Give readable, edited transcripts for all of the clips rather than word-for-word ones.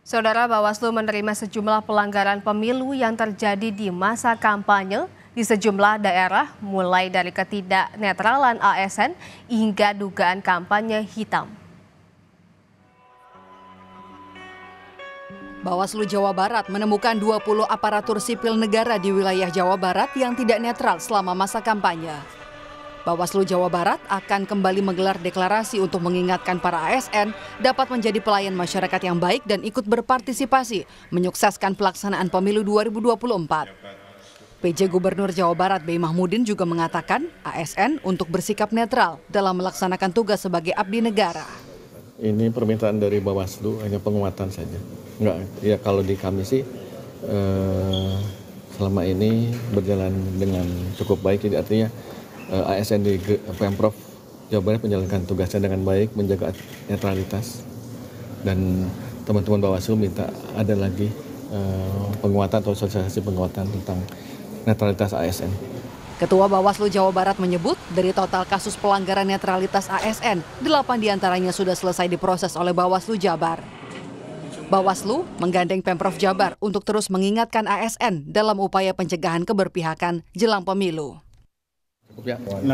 Saudara, Bawaslu menerima sejumlah pelanggaran pemilu yang terjadi di masa kampanye di sejumlah daerah, mulai dari ketidaknetralan ASN hingga dugaan kampanye hitam. Bawaslu Jawa Barat menemukan 20 aparatur sipil negara di wilayah Jawa Barat yang tidak netral selama masa kampanye. Bawaslu Jawa Barat akan kembali menggelar deklarasi untuk mengingatkan para ASN dapat menjadi pelayan masyarakat yang baik dan ikut berpartisipasi menyukseskan pelaksanaan pemilu 2024. PJ Gubernur Jawa Barat B. Mahmudin juga mengatakan ASN untuk bersikap netral dalam melaksanakan tugas sebagai abdi negara. Ini permintaan dari Bawaslu, hanya penguatan saja. Enggak, ya kalau di kami sih selama ini berjalan dengan cukup baik, jadi artinya ASN di Pemprov Jawa Barat menjalankan tugasnya dengan baik, menjaga netralitas, dan teman-teman Bawaslu minta ada lagi penguatan atau sosialisasi penguatan tentang netralitas ASN. Ketua Bawaslu Jawa Barat menyebut dari total kasus pelanggaran netralitas ASN, 8 diantaranya sudah selesai diproses oleh Bawaslu Jabar. Bawaslu menggandeng Pemprov Jabar untuk terus mengingatkan ASN dalam upaya pencegahan keberpihakan jelang pemilu. 67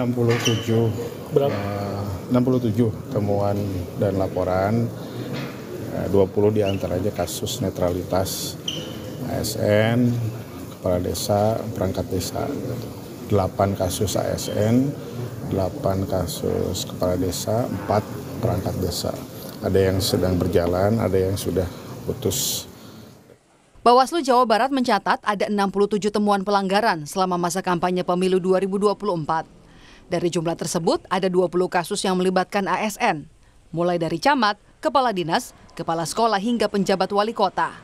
temuan dan laporan, 20 diantaranya kasus netralitas ASN, kepala desa, perangkat desa, 8 kasus ASN, 8 kasus kepala desa, 4 perangkat desa. Ada yang sedang berjalan, ada yang sudah putus. Bawaslu Jawa Barat mencatat ada 67 temuan pelanggaran selama masa kampanye pemilu 2024. Dari jumlah tersebut, ada 20 kasus yang melibatkan ASN, mulai dari camat, kepala dinas, kepala sekolah hingga penjabat wali kota.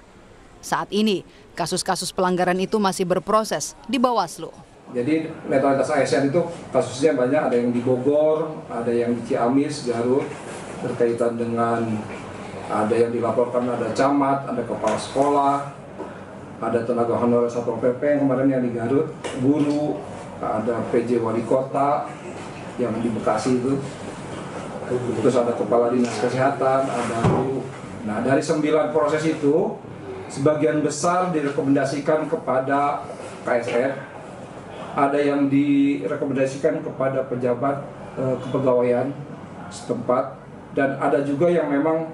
Saat ini, kasus-kasus pelanggaran itu masih berproses di Bawaslu. Jadi netralitas ASN itu kasusnya banyak, ada yang di Bogor, ada yang di Ciamis, Garut, berkaitan dengan ada yang dilaporkan ada camat, ada kepala sekolah, ada tenaga honorer Satpol PP yang kemarin yang di Garut, guru, ada PJ wali kota yang di Bekasi itu, terus ada kepala dinas kesehatan, ada guru. Nah, dari 9 proses itu, sebagian besar direkomendasikan kepada KSR, ada yang direkomendasikan kepada pejabat kepegawaian setempat, dan ada juga yang memang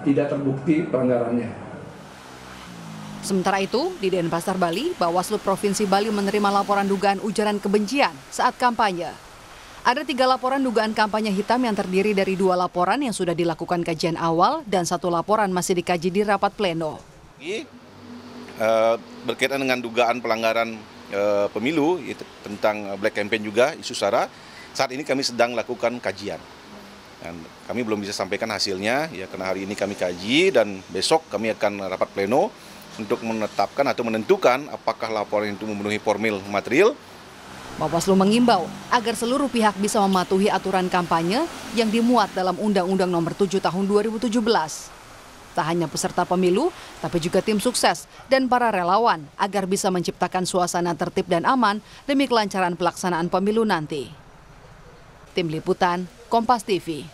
tidak terbukti pelanggarannya. Sementara itu, di Denpasar, Bali, Bawaslu Provinsi Bali menerima laporan dugaan ujaran kebencian saat kampanye. Ada 3 laporan dugaan kampanye hitam yang terdiri dari 2 laporan yang sudah dilakukan kajian awal dan 1 laporan masih dikaji di rapat pleno. Berkaitan dengan dugaan pelanggaran pemilu tentang black campaign juga, isu SARA, saat ini kami sedang lakukan kajian. Dan kami belum bisa sampaikan hasilnya, ya karena hari ini kami kaji dan besok kami akan rapat pleno untuk menetapkan atau menentukan apakah laporan itu memenuhi formil material. Bawaslu mengimbau agar seluruh pihak bisa mematuhi aturan kampanye yang dimuat dalam Undang-Undang Nomor 7 Tahun 2017. Tak hanya peserta pemilu, tapi juga tim sukses dan para relawan agar bisa menciptakan suasana tertib dan aman demi kelancaran pelaksanaan pemilu nanti. Tim Liputan, Kompas TV.